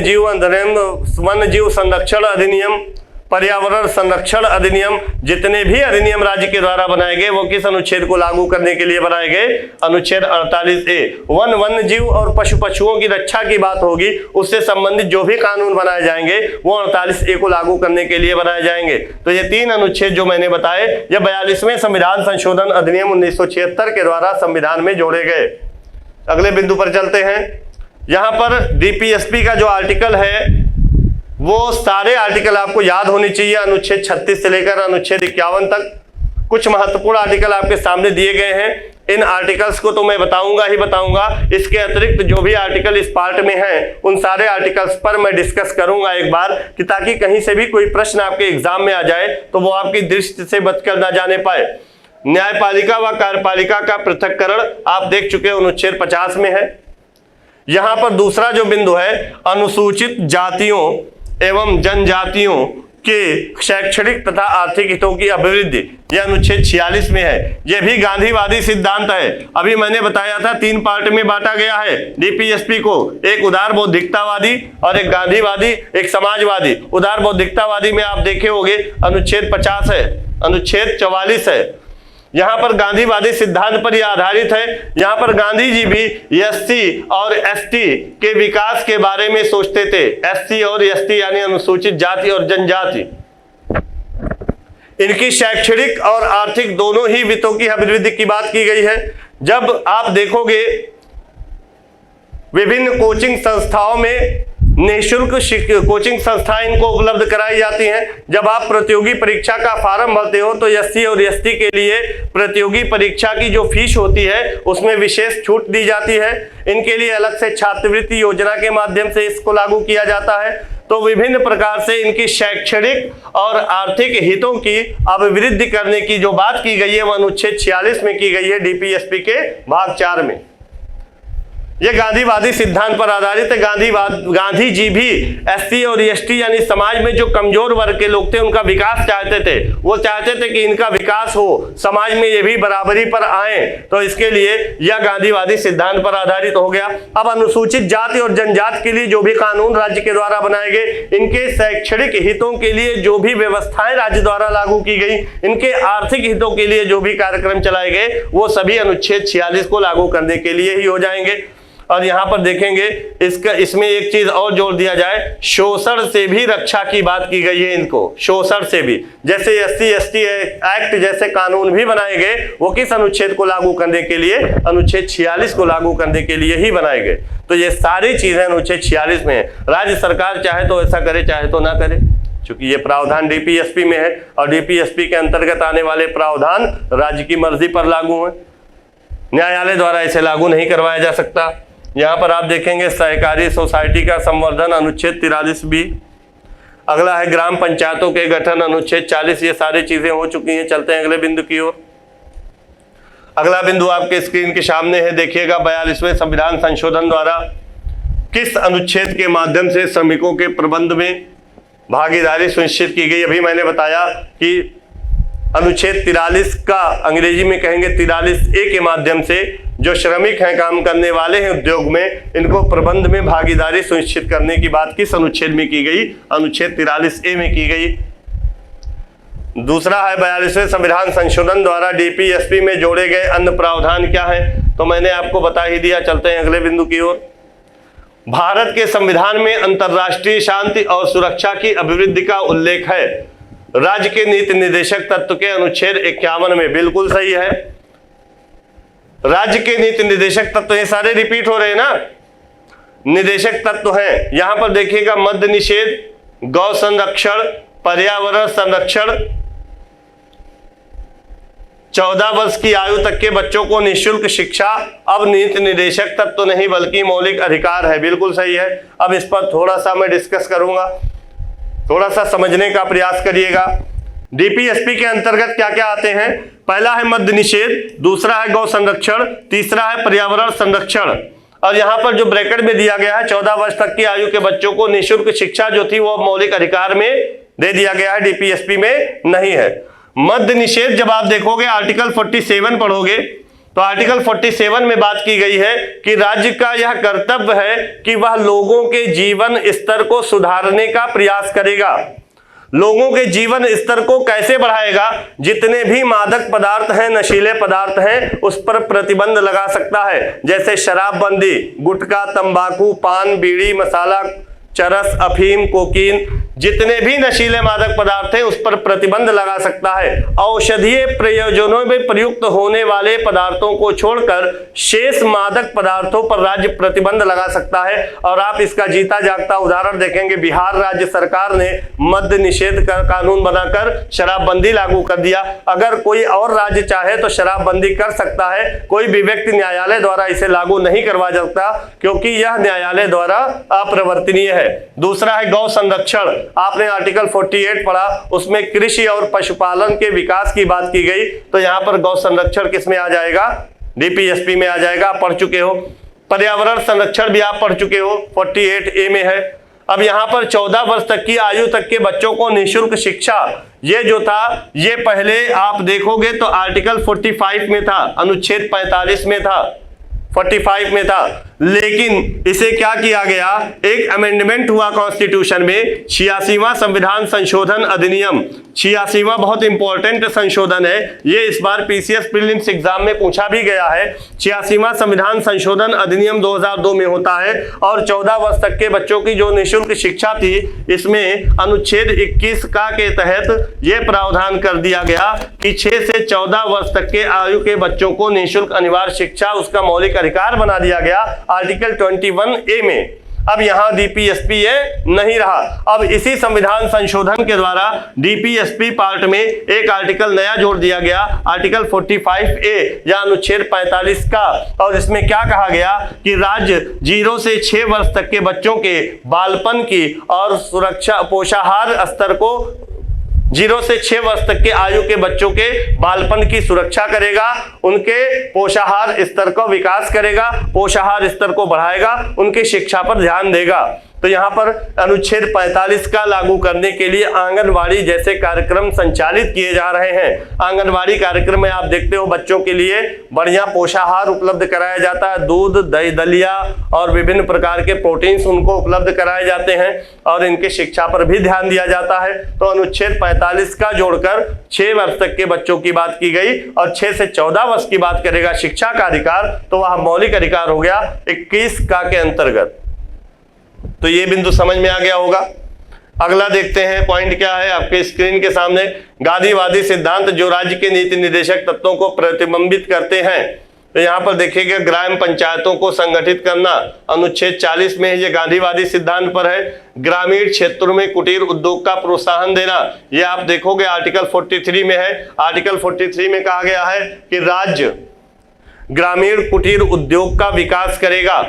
जीव संरक्षण अधिनियम, पर्यावरण संरक्षण अधिनियम, जितने भी अधिनियम राज्य के द्वारा बनाए गए वो किस अनुच्छेद को लागू करने के लिए बनाए गए, अनुच्छेद 48A। वन्य जीव और पशुओं की रक्षा की बात होगी, उससे संबंधित जो भी कानून बनाए जाएंगे वो 48A को लागू करने के लिए बनाए जाएंगे। तो ये तीन अनुच्छेद जो मैंने बताए ये 42वें संविधान संशोधन अधिनियम 1976 के द्वारा संविधान में जोड़े गए। अगले बिंदु पर चलते हैं। यहाँ पर डीपीएसपी का जो आर्टिकल है वो सारे आर्टिकल आपको याद होने चाहिए, अनुच्छेद 36 से लेकर अनुच्छेद 51 तक। कुछ महत्वपूर्ण आर्टिकल आपके सामने दिए गए हैं। इन आर्टिकल्स को तो मैं बताऊंगा ही बताऊंगा, इसके अतिरिक्त जो भी आर्टिकल इस पार्ट में हैं उन सारे आर्टिकल्स पर मैं डिस्कस करूंगा एक बार, कि ताकि कहीं से भी कोई प्रश्न आपके एग्जाम में आ जाए तो वो आपकी दृष्टि से बचकर ना जाने पाए। न्यायपालिका व कार्यपालिका का पृथक्करण आप देख चुके हैं, अनुच्छेद 50 में है। यहां पर दूसरा जो बिंदु है, अनुसूचित जातियों एवं जनजातियों के शैक्षणिक तथा आर्थिक हितों की अभिवृद्धि, यह अनुच्छेद 46 में है। यह भी गांधीवादी सिद्धांत है। अभी मैंने बताया था 3 पार्ट में बांटा गया है डीपीएसपी को, एक उदार बौद्धिकतावादी और एक गांधीवादी, एक समाजवादी। उदार बौद्धिकतावादी में आप देखे होंगे अनुच्छेद 50 है, अनुच्छेद 44 है। यहाँ पर गांधीवादी सिद्धांत पर यह आधारित है। यहाँ पर गांधी जी भी एससी और एसटी के विकास के बारे में सोचते थे। एससी और एसटी यानी अनुसूचित जाति और जनजाति, इनकी शैक्षणिक और आर्थिक दोनों ही हितों की अभिवृद्धि की बात की गई है। जब आप देखोगे विभिन्न कोचिंग संस्थाओं में निःशुल्क कोचिंग संस्थाएं इनको उपलब्ध कराई जाती हैं। जब आप प्रतियोगी परीक्षा का फॉर्म भरते हो तो एससी और एसटी के लिए प्रतियोगी परीक्षा की जो फीस होती है उसमें विशेष छूट दी जाती है। इनके लिए अलग से छात्रवृत्ति योजना के माध्यम से इसको लागू किया जाता है। तो विभिन्न प्रकार से इनकी शैक्षणिक और आर्थिक हितों की अभिवृद्धि करने की जो बात की गई है वह अनुच्छेद 46 में की गई है डीपीएसपी के भाग 4 में। यह गांधीवादी सिद्धांत पर आधारित है। गांधी जी भी एससी और एसटी यानी समाज में जो कमजोर वर्ग के लोग थे उनका विकास चाहते थे। वो चाहते थे कि इनका विकास हो, समाज में ये भी बराबरी पर आए। तो इसके लिए यह गांधीवादी सिद्धांत पर आधारित हो गया। अब अनुसूचित जाति और जनजाति के लिए जो भी कानून राज्य के द्वारा बनाए गए, इनके शैक्षणिक हितों के लिए जो भी व्यवस्थाएं राज्य द्वारा लागू की गई, इनके आर्थिक हितों के लिए जो भी कार्यक्रम चलाए गए, वो सभी अनुच्छेद 46 को लागू करने के लिए ही हो जाएंगे। और यहां पर देखेंगे इसमें एक चीज और जोड़ दिया जाए, शोषण से भी रक्षा की बात की गई है। इनको शोषण से भी, जैसे एससी एसटी एक्ट जैसे कानून भी बनाए गए, वो किस अनुच्छेद को लागू करने के लिए, अनुच्छेद 46 को लागू करने के लिए ही बनाए गए। तो ये सारी चीजें अनुच्छेद 46 में है। राज्य सरकार चाहे तो ऐसा करे, चाहे तो ना करे, क्योंकि ये प्रावधान डीपीएसपी में है और डीपीएसपी के अंतर्गत आने वाले प्रावधान राज्य की मर्जी पर लागू है। न्यायालय द्वारा इसे लागू नहीं करवाया जा सकता। यहाँ पर आप देखेंगे सहकारी सोसाइटी का संवर्धन, अनुच्छेद 43 भी। अगला है ग्राम पंचायतों के गठन, अनुच्छेद 40। ये सारी चीजें हो चुकी हैं। चलते हैं अगले बिंदु की ओर। अगला बिंदु आपके स्क्रीन के सामने है, देखिएगा 42वें संविधान संशोधन द्वारा किस अनुच्छेद के माध्यम से श्रमिकों के प्रबंध में भागीदारी सुनिश्चित की गई। अभी मैंने बताया कि अनुच्छेद 43 का अंग्रेजी में कहेंगे 43A के माध्यम से जो श्रमिक हैं, काम करने वाले हैं उद्योग में, इनको प्रबंध में भागीदारी सुनिश्चित करने की बात किस अनुच्छेद में की गई, अनुच्छेद 43A में की गई। दूसरा है 42वें संविधान संशोधन द्वारा डीपीएसपी में जोड़े गए अन्य प्रावधान क्या हैं, तो मैंने आपको बता ही दिया। चलते हैं अगले बिंदु की ओर। भारत के संविधान में अंतर्राष्ट्रीय शांति और सुरक्षा की अभिवृद्धि का उल्लेख है राज्य के नीति निर्देशक तत्व के अनुच्छेद 51 में। बिल्कुल सही है, राज्य के नीति निर्देशक तत्व, ये सारे रिपीट हो रहे हैं ना, निर्देशक तत्व हैं। यहां पर देखिएगा मद्य निषेध, गौ संरक्षण, पर्यावरण संरक्षण, 14 वर्ष की आयु तक के बच्चों को निःशुल्क शिक्षा अब नीति निर्देशक तत्व नहीं बल्कि मौलिक अधिकार है। बिल्कुल सही है। अब इस पर थोड़ा सा मैं डिस्कस करूंगा, थोड़ा सा समझने का प्रयास करिएगा। डीपीएसपी के अंतर्गत क्या क्या आते हैं। पहला है मद्य निषेध, दूसरा है गौ संरक्षण, तीसरा है पर्यावरण संरक्षण। और यहाँ पर जो ब्रैकेट में दिया गया है 14 वर्ष तक की आयु के बच्चों को निःशुल्क शिक्षा जो थी वो मौलिक अधिकार में दे दिया गया है, डीपीएसपी में नहीं है। मद्य निषेध जब आप देखोगे आर्टिकल 47 पढ़ोगे तो आर्टिकल 47 में बात की गई है कि राज्य का यह कर्तव्य है कि वह लोगों के जीवन स्तर को सुधारने का प्रयास करेगा। लोगों के जीवन स्तर को कैसे बढ़ाएगा, जितने भी मादक पदार्थ हैं, नशीले पदार्थ हैं, उस पर प्रतिबंध लगा सकता है। जैसे शराबबंदी, गुटखा, तंबाकू, पान, बीड़ी, मसाला, चरस, अफीम, कोकीन, जितने भी नशीले मादक पदार्थ हैं उस पर प्रतिबंध लगा सकता है। औषधीय प्रयोजनों में प्रयुक्त होने वाले पदार्थों को छोड़कर शेष मादक पदार्थों पर राज्य प्रतिबंध लगा सकता है। और आप इसका जीता जागता उदाहरण देखेंगे, बिहार राज्य सरकार ने मद्य निषेध का कानून बनाकर शराबबंदी लागू कर दिया। अगर कोई और राज्य चाहे तो शराबबंदी कर सकता है, कोई भी व्यक्ति न्यायालय द्वारा इसे लागू नहीं करवा सकता, क्योंकि यह न्यायालय द्वारा अप्रवर्तनीय है। दूसरा है गौ संरक्षण। आपने आर्टिकल 48 पढ़ा, उसमें कृषि और पशुपालन के विकास की बात की गई। तो यहां पर गौ संरक्षण किस में आ जाएगा, डीपीएसपी में आ जाएगा, पढ़ चुके हो। पर्यावरण संरक्षण भी आप पढ़ चुके हो, 48A में है। अब यहाँ पर 14 वर्ष तक की आयु तक के बच्चों को निःशुल्क शिक्षा, ये जो था ये पहले आप देखोगे तो आर्टिकल 45 में था, अनुच्छेद 45 में था, 45 में था, लेकिन इसे क्या किया गया, एक अमेंडमेंट हुआ कॉन्स्टिट्यूशन में, 86वां संविधान संशोधन अधिनियम, 86वां बहुत इंपॉर्टेंट संशोधन है, ये इस बार पीसीएस प्रीलिम्स एग्जाम में पूछा भी गया है। 86वां संविधान संशोधन अधिनियम 2002 में होता है और 14 वर्ष तक के बच्चों की जो निःशुल्क शिक्षा थी, इसमें अनुच्छेद 21 का के तहत यह प्रावधान कर दिया गया कि 6 से 14 वर्ष तक के आयु के बच्चों को निःशुल्क अनिवार्य शिक्षा उसका मौलिक अधिकार बना दिया गया आर्टिकल 21A में। अब यहां डीपीएसपी ये नहीं रहा। अब इसी संविधान संशोधन के द्वारा डीपीएसपी पार्ट में एक आर्टिकल नया जोड़ दिया गया, आर्टिकल 45A या अनुच्छेद 45 का, और इसमें क्या कहा गया कि राज्य 0 से 6 वर्ष तक के बच्चों के बालपन की और सुरक्षा पोषाहार स्तर को 0 से 6 वर्ष तक के आयु के बच्चों के बालपन की सुरक्षा करेगा, उनके पोषाहार स्तर का विकास करेगा, पोषाहार स्तर को बढ़ाएगा, उनकी शिक्षा पर ध्यान देगा। तो यहाँ पर अनुच्छेद 45 का लागू करने के लिए आंगनवाड़ी जैसे कार्यक्रम संचालित किए जा रहे हैं। आंगनवाड़ी कार्यक्रम में आप देखते हो बच्चों के लिए बढ़िया पोषाहार उपलब्ध कराया जाता है, दूध, दही, दलिया और विभिन्न प्रकार के प्रोटीन्स उनको उपलब्ध कराए जाते हैं और इनकी शिक्षा पर भी ध्यान दिया जाता है। तो अनुच्छेद 45 का जोड़कर 6 वर्ष तक के बच्चों की बात की गई और 6 से 14 वर्ष की बात करेगा शिक्षा का अधिकार, तो वह मौलिक अधिकार हो गया 21 का के अंतर्गत। तो ये बिंदु समझ में आ गया होगा। अगला देखते हैं पॉइंट क्या है आपके स्क्रीन के सामने, गांधीवादी सिद्धांत जो राज्य के नीति निर्देशक तत्वों को प्रतिबिंबित करते हैं। तो यहाँ पर देखिएगा ग्राम पंचायतों को संगठित करना, अनुच्छेद 40 में ये गांधीवादी सिद्धांत पर है। ग्रामीण क्षेत्रों में कुटीर उद्योग का प्रोत्साहन देना, ये आप देखोगे आर्टिकल 43 में है। आर्टिकल 43 में कहा गया है कि राज्य ग्रामीण कुटीर उद्योग का विकास करेगा।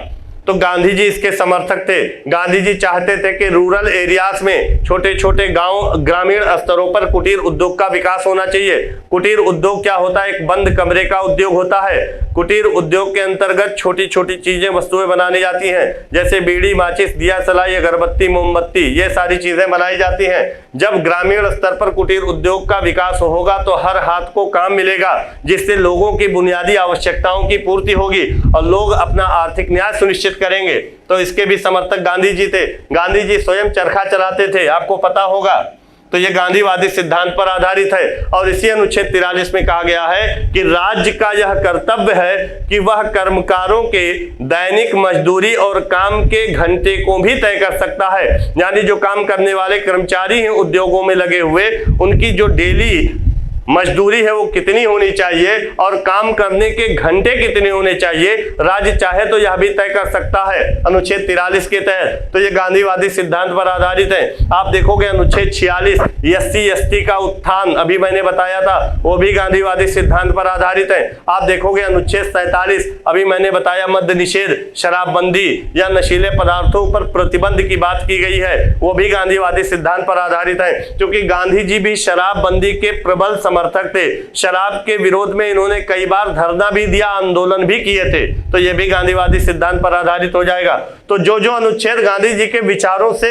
तो गांधी जी इसके समर्थक थे। गांधी जी चाहते थे कि रूरल एरियाज में, छोटे छोटे गांव, ग्रामीण स्तरों पर कुटीर उद्योग का विकास होना चाहिए। कुटीर उद्योग क्या होता है, एक बंद कमरे का उद्योग होता है। कुटीर उद्योग के अंतर्गत छोटी छोटी चीजें, वस्तुएं बनानी जाती हैं, जैसे बीड़ी, माचिस, दिया सलाई, अगरबत्ती, मोमबत्ती, ये सारी चीजें बनाई जाती हैं। जब ग्रामीण स्तर पर कुटीर उद्योग का विकास होगा तो हर हाथ को काम मिलेगा, जिससे लोगों की बुनियादी आवश्यकताओं की पूर्ति होगी और लोग अपना आर्थिक न्याय सुनिश्चित करेंगे। तो इसके भी समर्थक गांधी जी थे। गांधी जी स्वयं चरखा चलाते थे, आपको पता होगा। तो ये गांधीवादी सिद्धांत पर आधारित है और इसी अनुच्छेद 43 में कहा गया है कि राज्य का यह कर्तव्य है कि वह कर्मकारों के दैनिक मजदूरी और काम के घंटे को भी तय कर सकता है। यानी जो काम करने वाले कर्मचारी हैं उद्योगों में लगे हुए, उनकी जो डेली मजदूरी है वो कितनी होनी चाहिए और काम करने के घंटे कितने होने चाहिए, राज्य चाहे तो यह भी तय कर सकता है अनुच्छेद 43 के तहत। तो ये गांधीवादी सिद्धांत पर आधारित है। आप देखोगे अनुच्छेद 46 एससी एसटी का उत्थान, अभी मैंने बताया था, वो भी गांधीवादी सिद्धांत पर आधारित है। आप देखोगे अनुच्छेद 47, अभी मैंने बताया मद्य निषेध, शराबबंदी या नशीले पदार्थों पर प्रतिबंध की बात की गई है, वो भी गांधीवादी सिद्धांत पर आधारित है। क्योंकि गांधी जी भी शराबबंदी के प्रबल समर्थक थे। शराब के विरोध में इन्होंने कई बार धरना भी दिया, आंदोलन भी किए थे। तो यह भी गांधीवादी सिद्धांत पर आधारित हो जाएगा। तो जो जो अनुच्छेद गांधी जी के विचारों से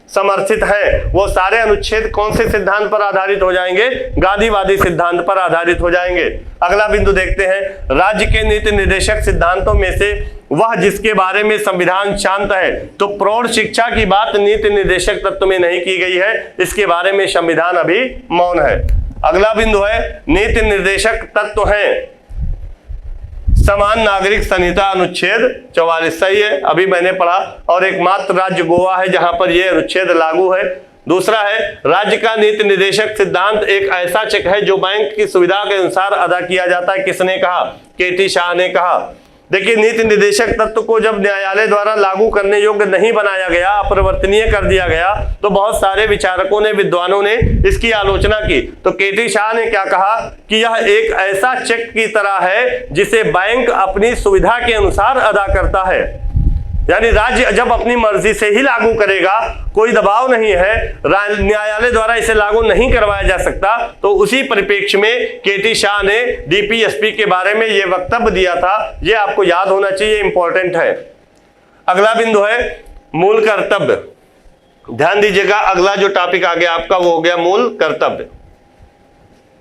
समर्थित है वो सारे अनुच्छेद कौन से सिद्धांत पर आधारित हो जाएंगे, गांधीवादी सिद्धांत पर आधारित हो जाएंगे। अगला बिंदु देखते हैं, राज्य के नीति निर्देशक सिद्धांतों में से वह जिसके बारे में संविधान शांत है। तो प्रौढ़ शिक्षा की बात नीति निर्देशक तत्व में नहीं की गई है, इसके बारे में संविधान अभी मौन है। अगला बिंदु है नीति निर्देशक तत्व है समान नागरिक संहिता अनुच्छेद 44, सही है, अभी मैंने पढ़ा। और एकमात्र राज्य गोवा है जहां पर यह अनुच्छेद लागू है। दूसरा है राज्य का नीति निर्देशक सिद्धांत एक ऐसा चेक है जो बैंक की सुविधा के अनुसार अदा किया जाता है। किसने कहा? केटी शाह ने कहा। देखिए, नीति निर्देशक तत्व को जब न्यायालय द्वारा लागू करने योग्य नहीं बनाया गया, अपरिवर्तनीय कर दिया गया, तो बहुत सारे विचारकों ने, विद्वानों ने इसकी आलोचना की। तो केटी शाह ने क्या कहा कि यह एक ऐसा चेक की तरह है जिसे बैंक अपनी सुविधा के अनुसार अदा करता है। यानी राज्य जब अपनी मर्जी से ही लागू करेगा, कोई दबाव नहीं है, न्यायालय द्वारा इसे लागू नहीं करवाया जा सकता। तो उसी परिप्रेक्ष्य में केटी शाह ने डीपीएसपी के बारे में यह वक्तव्य दिया था। यह आपको याद होना चाहिए, इंपॉर्टेंट है। अगला बिंदु है मूल कर्तव्य। ध्यान दीजिएगा, अगला जो टॉपिक आ गया आपका वो हो गया मूल कर्तव्य।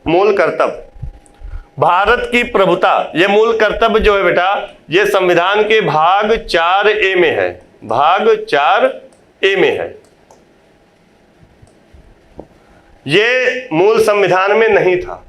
मूल कर्तव्य, भारत की प्रभुता, ये मूल कर्तव्य जो है बेटा, ये संविधान के भाग 4A में है, भाग 4A में है। ये मूल संविधान में नहीं था।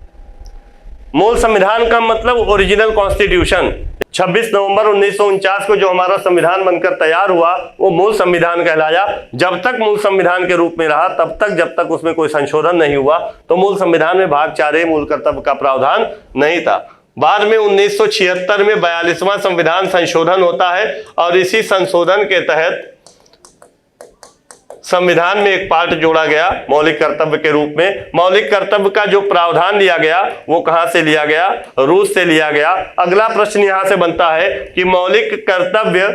मूल संविधान का मतलब ओरिजिनल कॉन्स्टिट्यूशन। 26 नवंबर 1949 को जो हमारा संविधान बनकर तैयार हुआ वो मूल संविधान कहलाया। जब तक मूल संविधान के रूप में रहा तब तक, जब तक उसमें कोई संशोधन नहीं हुआ, तो मूल संविधान में भाग 4A मूल कर्तव्य का प्रावधान नहीं था। बाद में 1976 में 42वां संविधान संशोधन होता है और इसी संशोधन के तहत संविधान में एक पार्ट जोड़ा गया मौलिक कर्तव्य के रूप में। मौलिक कर्तव्य का जो प्रावधान लिया गया वो कहां से लिया गया? रूस से लिया गया। अगला प्रश्न यहां से बनता है कि मौलिक कर्तव्य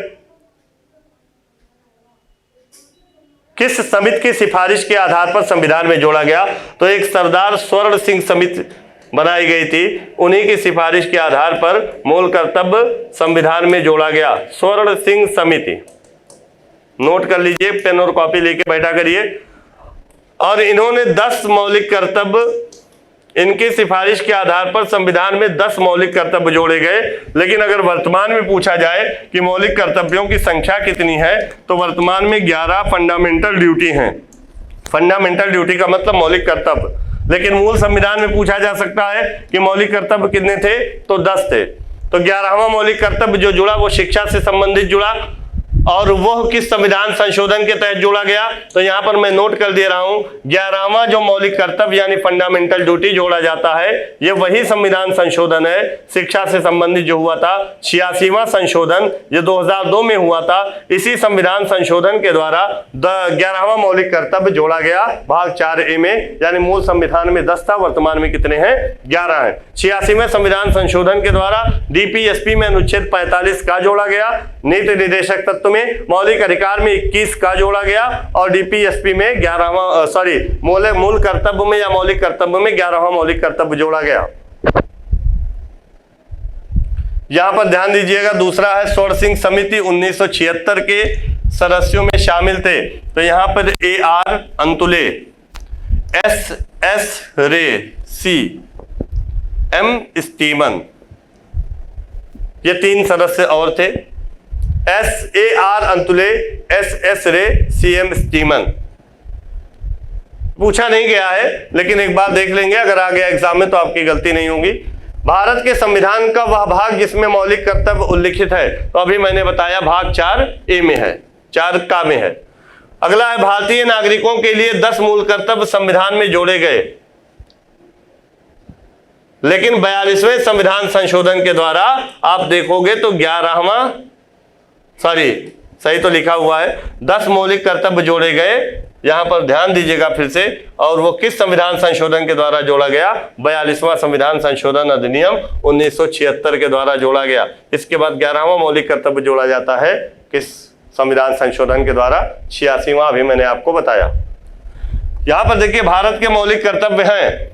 किस समिति की सिफारिश के आधार पर संविधान में जोड़ा गया? तो एक सरदार स्वर्ण सिंह समिति बनाई गई थी, उन्हीं की सिफारिश के आधार पर मूल कर्तव्य संविधान में जोड़ा गया। स्वर्ण सिंह समिति, नोट कर लीजिए, पेन और कॉपी लेके बैठा करिए। और इन्होंने 10 मौलिक कर्तव्य, इनकी सिफारिश के आधार पर संविधान में 10 मौलिक कर्तव्य जोड़े गए। लेकिन अगर वर्तमान में पूछा जाए कि मौलिक कर्तव्यों की संख्या कितनी है, तो वर्तमान में 11 फंडामेंटल ड्यूटी हैं। फंडामेंटल ड्यूटी का मतलब मौलिक कर्तव्य। लेकिन मूल संविधान में पूछा जा सकता है कि मौलिक कर्तव्य कितने थे, तो 10 थे। तो 11वां मौलिक कर्तव्य जो जुड़ा वो शिक्षा से संबंधित जुड़ा, और वह किस संविधान संशोधन के तहत जोड़ा गया? तो यहां पर मैं नोट कर दे रहा हूं, 11वां जो मौलिक कर्तव्य यानी फंडामेंटल ड्यूटी जोड़ा जाता है, ये वही संविधान संशोधन है शिक्षा से संबंधित जो हुआ था। 86वां संशोधन ये 2002 में हुआ था। इसी संविधान संशोधन के द्वारा 11वां मौलिक कर्तव्य जोड़ा गया भाग 4A में, यानी मूल संविधान में 10 था, वर्तमान में कितने हैं? 11 है। 86वें संविधान संशोधन के द्वारा DPSP में अनुच्छेद 45 का जोड़ा गया, नीति निर्देशक तत्व में मौलिक अधिकार में 21 का जोड़ा गया, और DPSP में 11वां मूल कर्तव्य में या मौलिक कर्तव्य में 11वां मौलिक कर्तव्य जोड़ा गया। यहां पर ध्यान दीजिएगा, दूसरा है स्वर्ण सिंह समिति 1976 के सदस्यों में शामिल थे। तो यहां पर AR अंतुले, SS रे, CM स्टीमन, ये 3 सदस्य और थे। SAR अंतुले, SS रे, CM स्टीमन। पूछा नहीं गया है, लेकिन एक बार देख लेंगे, अगर आ गया एग्जाम में तो आपकी गलती नहीं होगी। भारत के संविधान का वह भाग जिसमें मौलिक कर्तव्य उल्लिखित है, तो अभी मैंने बताया भाग 4A में है, 4 में है। अगला है भारतीय नागरिकों के लिए 10 मूल कर्तव्य संविधान में जोड़े गए, लेकिन 42वें संविधान संशोधन के द्वारा आप देखोगे तो 11वां, सही तो लिखा हुआ है, 10 मौलिक कर्तव्य जोड़े गए। यहां पर ध्यान दीजिएगा फिर से, और वो किस संविधान संशोधन के द्वारा जोड़ा गया? 42वां संविधान संशोधन अधिनियम 1976 के द्वारा जोड़ा गया। इसके बाद 11वां मौलिक कर्तव्य जोड़ा जाता है किस संविधान संशोधन के द्वारा? 86वां, अभी मैंने आपको बताया। यहां पर देखिए भारत के मौलिक कर्तव्य हैं,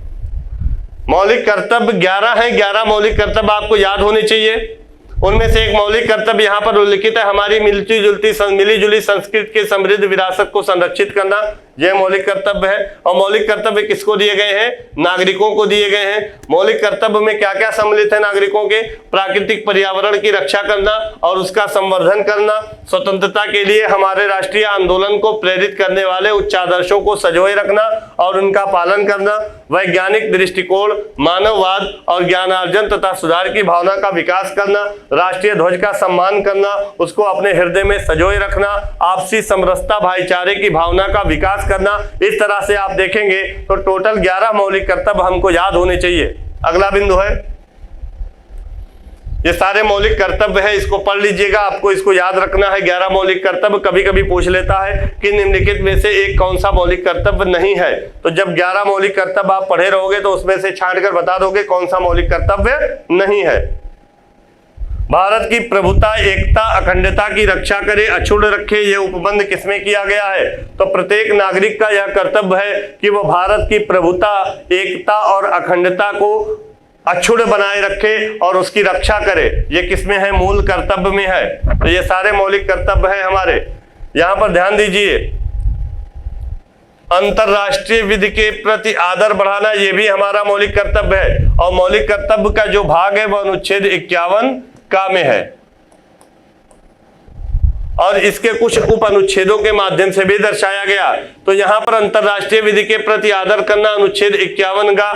मौलिक कर्तव्य 11 हैं। 11 मौलिक कर्तव्य आपको याद होने चाहिए। उनमें से एक मौलिक कर्तव्य यहाँ पर उल्लिखित है, हमारी मिली जुली संस्कृति की समृद्ध विरासत को संरक्षित करना, यह मौलिक कर्तव्य है। और मौलिक कर्तव्य किसको दिए गए हैं? नागरिकों को दिए गए हैं। मौलिक कर्तव्य में क्या क्या सम्मिलित है नागरिकों के? प्राकृतिक पर्यावरण की रक्षा करना और उसका संवर्धन करना, स्वतंत्रता के लिए हमारे राष्ट्रीय आंदोलन को प्रेरित करने वाले उच्च आदर्शों को संजोए रखना और उनका पालन करना, वैज्ञानिक दृष्टिकोण, मानववाद और ज्ञानार्जन तथा सुधार की भावना का विकास करना, राष्ट्रीय ध्वज का सम्मान करना, उसको अपने हृदय में संजोए रखना, आपसी समरसता भाईचारे की भावना का विकास करना। इस तरह से आप देखेंगे तो टोटल 11 मौलिक कर्तव्य हमको याद होने चाहिए। अगला बिंदु है, ये सारे मौलिक कर्तव्य है, इसको पढ़ लीजिएगा, आपको इसको याद रखना है। 11 मौलिक कर्तव्य कभी कभी पूछ लेता है कि निम्नलिखित में से एक कौन सा मौलिक कर्तव्य नहीं है। तो जब 11 मौलिक कर्तव्य आप पढ़े रहोगे तो उसमें से छांट कर बता दोगे कौन सा मौलिक कर्तव्य नहीं है। भारत की प्रभुता, एकता, अखंडता की रक्षा करे, अछूत रखे, यह उपबंध किसमें किया गया है? तो प्रत्येक नागरिक का यह कर्तव्य है कि वह भारत की प्रभुता, एकता और अखंडता को अछूत बनाए रखे और उसकी रक्षा करे। ये किसमें है? मूल कर्तव्य में है। तो ये सारे मौलिक कर्तव्य हैं हमारे। यहां पर ध्यान दीजिए, अंतरराष्ट्रीय विधि के प्रति आदर बढ़ाना, यह भी हमारा मौलिक कर्तव्य है। और मौलिक कर्तव्य का जो भाग है वह अनुच्छेद 51 का में है और इसके कुछ उप अनुच्छेदों के माध्यम से भी दर्शाया गया। तो यहां पर अंतरराष्ट्रीय विधि के प्रति आदर करना अनुच्छेद 51 का,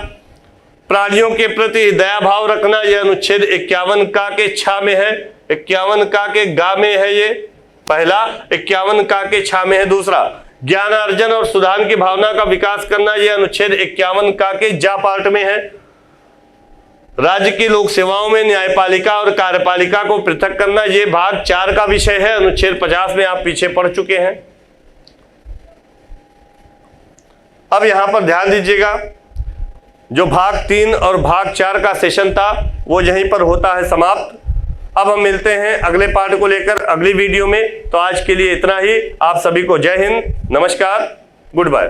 प्राणियों के प्रति दया भाव रखना यह अनुच्छेद 51 का के छा में है, 51 का के गा में है, ये पहला, 51 का के छा में है दूसरा। ज्ञान अर्जन और सुधार की भावना का विकास करना यह अनुच्छेद 51 का के जा पार्ट में है। राज्य की लोक सेवाओं में न्यायपालिका और कार्यपालिका को पृथक करना यह भाग 4 का विषय है, अनुच्छेद 50 में आप पीछे पढ़ चुके हैं। अब यहां पर ध्यान दीजिएगा, जो भाग 3 और भाग 4 का सेशन था वो यहीं पर होता है समाप्त। अब हम मिलते हैं अगले पार्ट को लेकर अगली वीडियो में। तो आज के लिए इतना ही। आप सभी को जय हिंद, नमस्कार, गुड बाय।